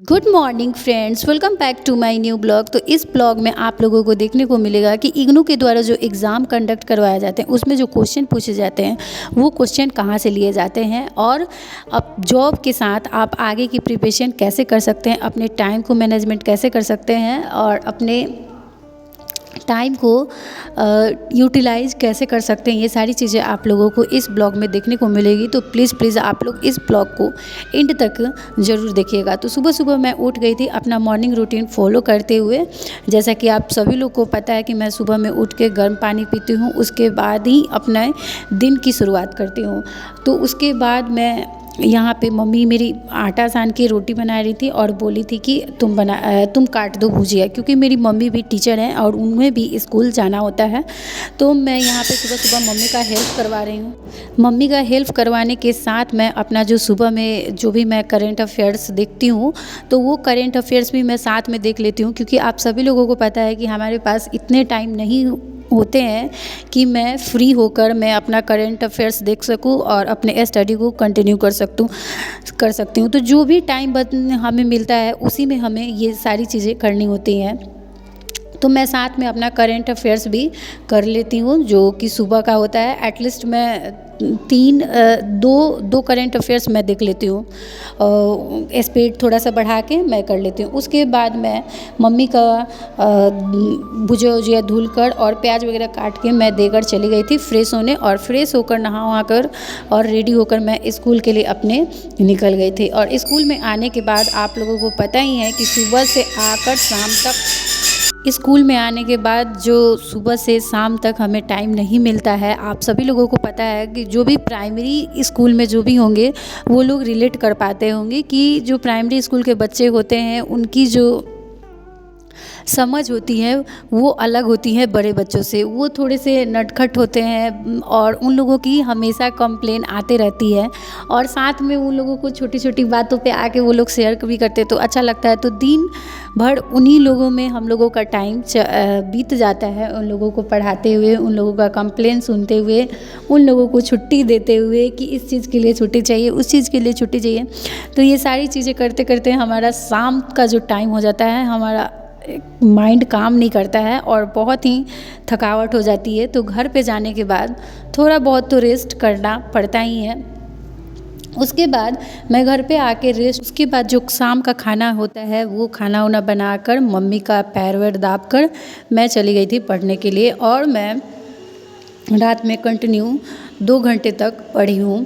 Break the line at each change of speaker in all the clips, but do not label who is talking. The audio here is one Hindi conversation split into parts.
Good morning friends, welcome back to my new blog. तो इस ब्लॉग में आप लोगों को देखने को मिलेगा कि इग्नू के द्वारा जो एग्ज़ाम कंडक्ट करवाए जाते हैं उसमें जो क्वेश्चन पूछे जाते हैं वो क्वेश्चन कहाँ से लिए जाते हैं और अब जॉब के साथ आप आगे की प्रिपरेशन कैसे कर सकते हैं, अपने टाइम को मैनेजमेंट कैसे कर सकते हैं और अपने टाइम को यूटिलाइज कैसे कर सकते हैं, ये सारी चीज़ें आप लोगों को इस ब्लॉग में देखने को मिलेगी। तो प्लीज़ आप लोग इस ब्लॉग को एंड तक ज़रूर देखिएगा। तो सुबह सुबह मैं उठ गई थी अपना मॉर्निंग रूटीन फॉलो करते हुए। जैसा कि आप सभी लोग को पता है कि मैं सुबह में उठ के गर्म पानी पीती हूँ, उसके बाद ही अपने दिन की शुरुआत करती हूँ। तो उसके बाद मैं यहाँ पे मम्मी मेरी आटा सान के रोटी बना रही थी और बोली थी कि तुम काट दो भुजिया, क्योंकि मेरी मम्मी भी टीचर हैं और उन्हें भी स्कूल जाना होता है। तो मैं यहाँ पे सुबह सुबह मम्मी का हेल्प करवा रही हूँ। मम्मी का हेल्प करवाने के साथ मैं अपना जो सुबह में जो भी मैं करेंट अफेयर्स देखती हूँ तो वो करेंट अफेयर्स भी मैं साथ में देख लेती हूँ, क्योंकि आप सभी लोगों को पता है कि हमारे पास इतने टाइम नहीं होते हैं कि मैं फ्री होकर मैं अपना करेंट अफेयर्स देख सकूं और अपने स्टडी को कंटिन्यू कर सकती हूं। तो जो भी टाइम हमें मिलता है उसी में हमें ये सारी चीज़ें करनी होती हैं। तो मैं साथ में अपना करेंट अफेयर्स भी कर लेती हूँ, जो कि सुबह का होता है। एटलीस्ट मैं दो करेंट अफेयर्स मैं देख लेती हूँ, स्पीड थोड़ा सा बढ़ा के मैं कर लेती हूँ। उसके बाद मैं मम्मी का भुजिया वुजिया धुल कर और प्याज वगैरह काट के मैं देकर चली गई थी फ्रेश होने, और फ्रेश होकर नहा वहा कर और रेडी होकर मैं स्कूल के लिए अपने निकल गई थी। और स्कूल में आने के बाद आप लोगों को पता ही है कि सुबह से आकर शाम तक, स्कूल में आने के बाद जो सुबह से शाम तक हमें टाइम नहीं मिलता है। आप सभी लोगों को पता है कि जो भी प्राइमरी स्कूल में जो भी होंगे वो लोग रिलेट कर पाते होंगे कि जो प्राइमरी स्कूल के बच्चे होते हैं उनकी जो समझ होती है वो अलग होती है बड़े बच्चों से। वो थोड़े से नटखट होते हैं और उन लोगों की हमेशा कंप्लेन आते रहती है, और साथ में उन लोगों को छोटी छोटी बातों पे आके वो लोग शेयर भी करते तो अच्छा लगता है। तो दिन भर उन्हीं लोगों में हम लोगों का टाइम बीत जाता है, उन लोगों को पढ़ाते हुए, उन लोगों का कंप्लेन सुनते हुए, उन लोगों को छुट्टी देते हुए कि इस चीज़ के लिए छुट्टी चाहिए, उस चीज़ के लिए छुट्टी चाहिए। तो ये सारी चीज़ें करते करते हमारा शाम का जो टाइम हो जाता है, हमारा माइंड काम नहीं करता है और बहुत ही थकावट हो जाती है। तो घर पे जाने के बाद थोड़ा बहुत तो रेस्ट करना पड़ता ही है। उसके बाद मैं घर पे आके रेस्ट, उसके बाद जो शाम का खाना होता है वो खाना वाना बनाकर मम्मी का पैर वैर दाब कर मैं चली गई थी पढ़ने के लिए, और मैं रात में कंटिन्यू 2 घंटे तक पढ़ी हूँ।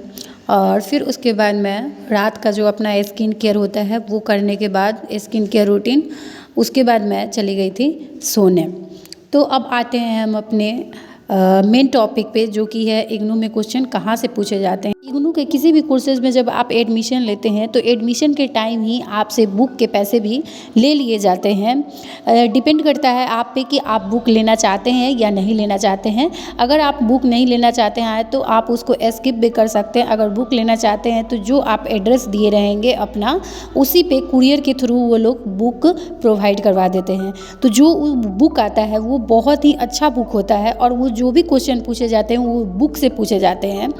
और फिर उसके बाद मैं रात का जो अपना स्किन केयर होता है वो करने के बाद, स्किन केयर रूटीन, उसके बाद मैं चली गई थी सोने। तो अब आते हैं हम अपने मेन टॉपिक पे, जो कि है इग्नू में क्वेश्चन कहाँ से पूछे जाते हैं। इग्नू के किसी भी कोर्सेज़ में जब आप एडमिशन लेते हैं तो एडमिशन के टाइम ही आपसे बुक के पैसे भी ले लिए जाते हैं। डिपेंड करता है आप पे कि आप बुक लेना चाहते हैं या नहीं लेना चाहते हैं। अगर आप बुक नहीं लेना चाहते हैं तो आप उसको स्किप भी कर सकते हैं। अगर बुक लेना चाहते हैं तो जो आप एड्रेस दिए रहेंगे अपना, उसी पे कुरियर के थ्रू वो लोग बुक प्रोवाइड करवा देते हैं। तो जो बुक आता है वो बहुत ही अच्छा बुक होता है, और वो जो भी क्वेश्चन पूछे जाते हैं वो बुक से पूछे जाते हैं।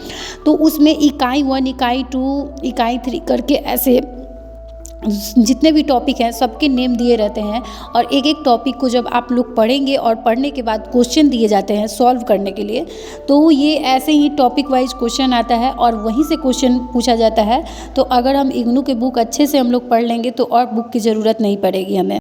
तो उसमें इकाई 1, इकाई 2, इकाई 3 करके ऐसे जितने भी टॉपिक हैं सबके नेम दिए रहते हैं, और एक एक टॉपिक को जब आप लोग पढ़ेंगे और पढ़ने के बाद क्वेश्चन दिए जाते हैं सॉल्व करने के लिए, तो ये ऐसे ही टॉपिक वाइज क्वेश्चन आता है और वहीं से क्वेश्चन पूछा जाता है। तो अगर हम इग्नू के बुक अच्छे से हम लोग पढ़ लेंगे तो और बुक की ज़रूरत नहीं पड़ेगी हमें।